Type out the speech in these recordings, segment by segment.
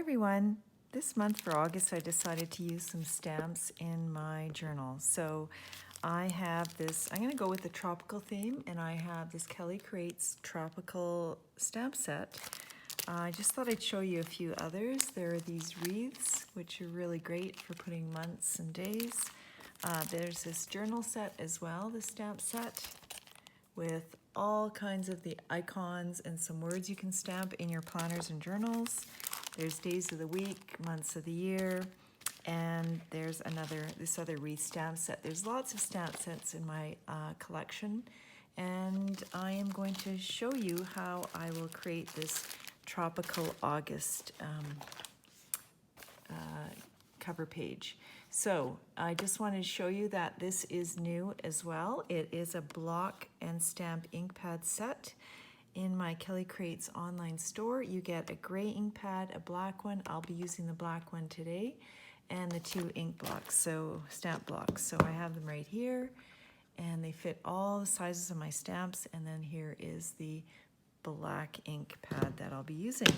everyone. This month for August, I decided to use some stamps in my journal. So I have this, I'm going to go with the tropical theme, and I have this Kelly Creates tropical stamp set. I just thought I'd show you a few others. There are these wreaths, which are really great for putting months and days. There's this journal set as well, the stamp set, with all kinds of the icons and some words you can stamp in your planners and journals. There's days of the week, months of the year, and there's this other wreath stamp set. There's lots of stamp sets in my collection, and I am going to show you how I will create this tropical August cover page. So I just wanted to show you that this is new as well. It is a block and stamp ink pad set. In my Kelly Creates online store, you get a gray ink pad, a black one. I'll be using the black one today, and the two ink blocks, so stamp blocks. So I have them right here, and they fit all the sizes of my stamps. And then here is the black ink pad that I'll be using.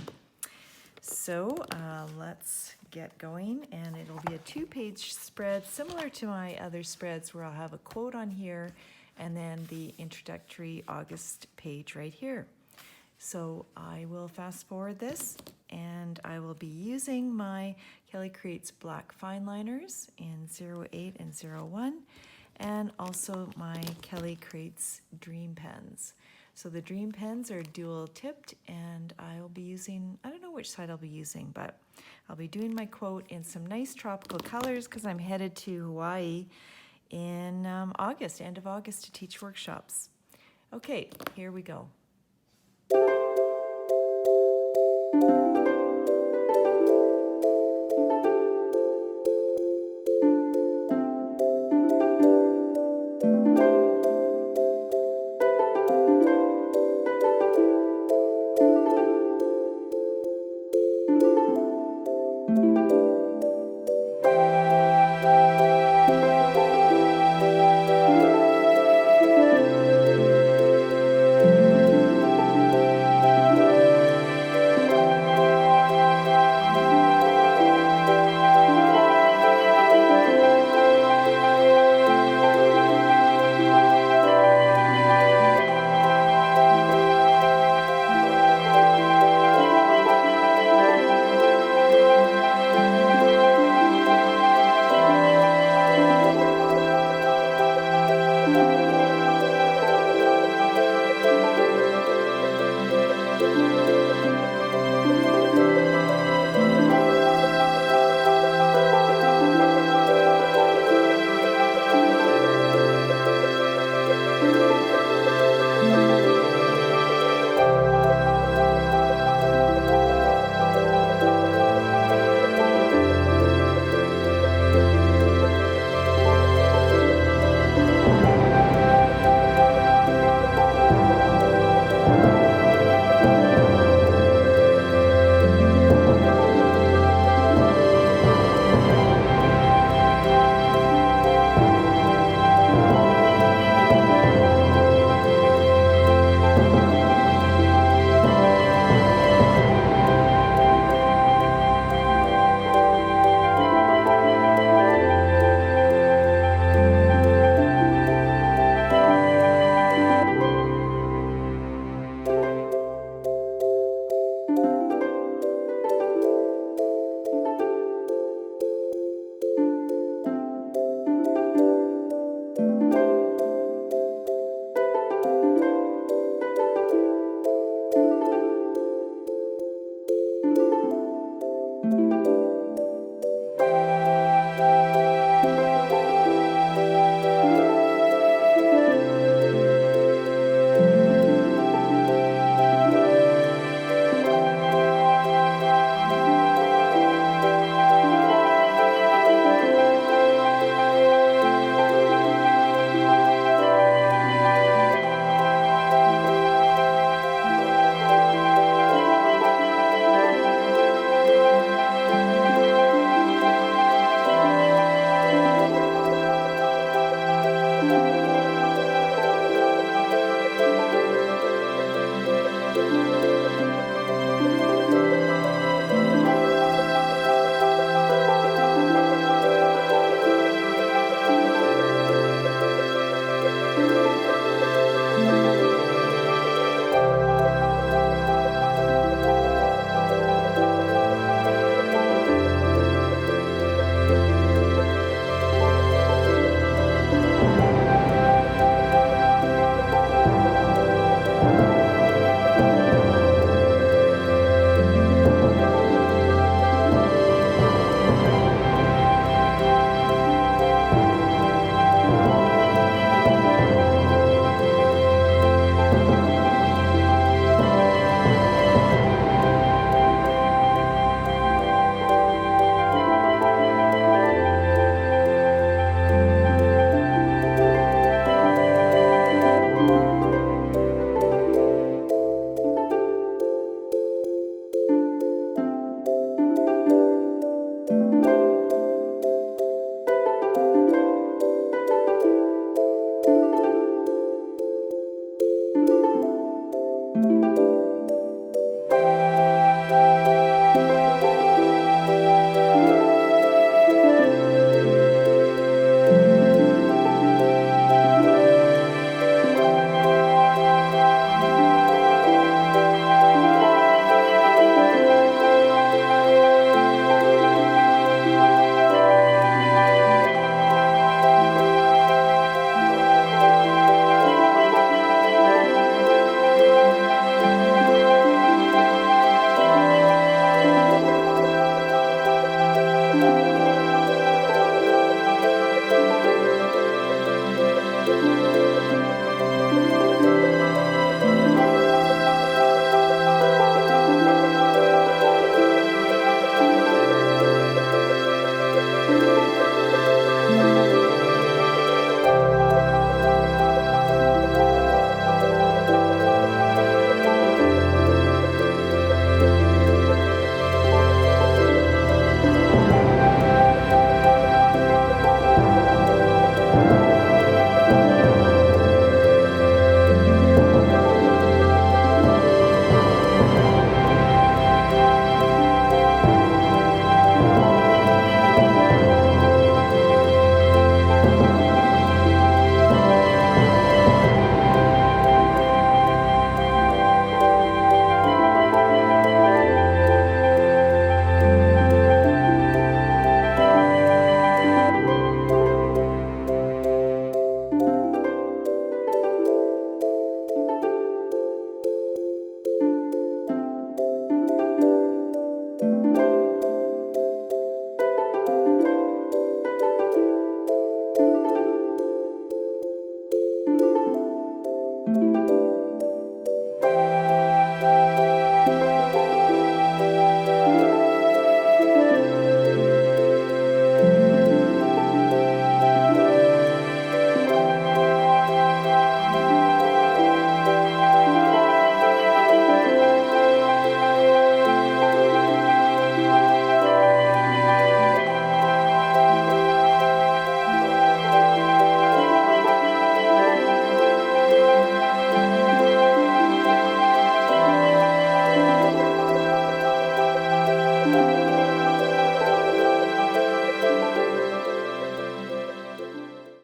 So let's get going, and it'll be a 2-page spread similar to my other spreads, where I'll have a quote on here and then the introductory August page right here. So I will fast forward this, and I will be using my Kelly Creates black fine liners in 08 and 01, and also my Kelly Creates Dream Pens. So the Dream Pens are dual tipped, and I'll be using, I don't know which side I'll be using, but I'll be doing my quote in some nice tropical colors because I'm headed to Hawaii in August, end of August, to teach workshops. Okay, here we go.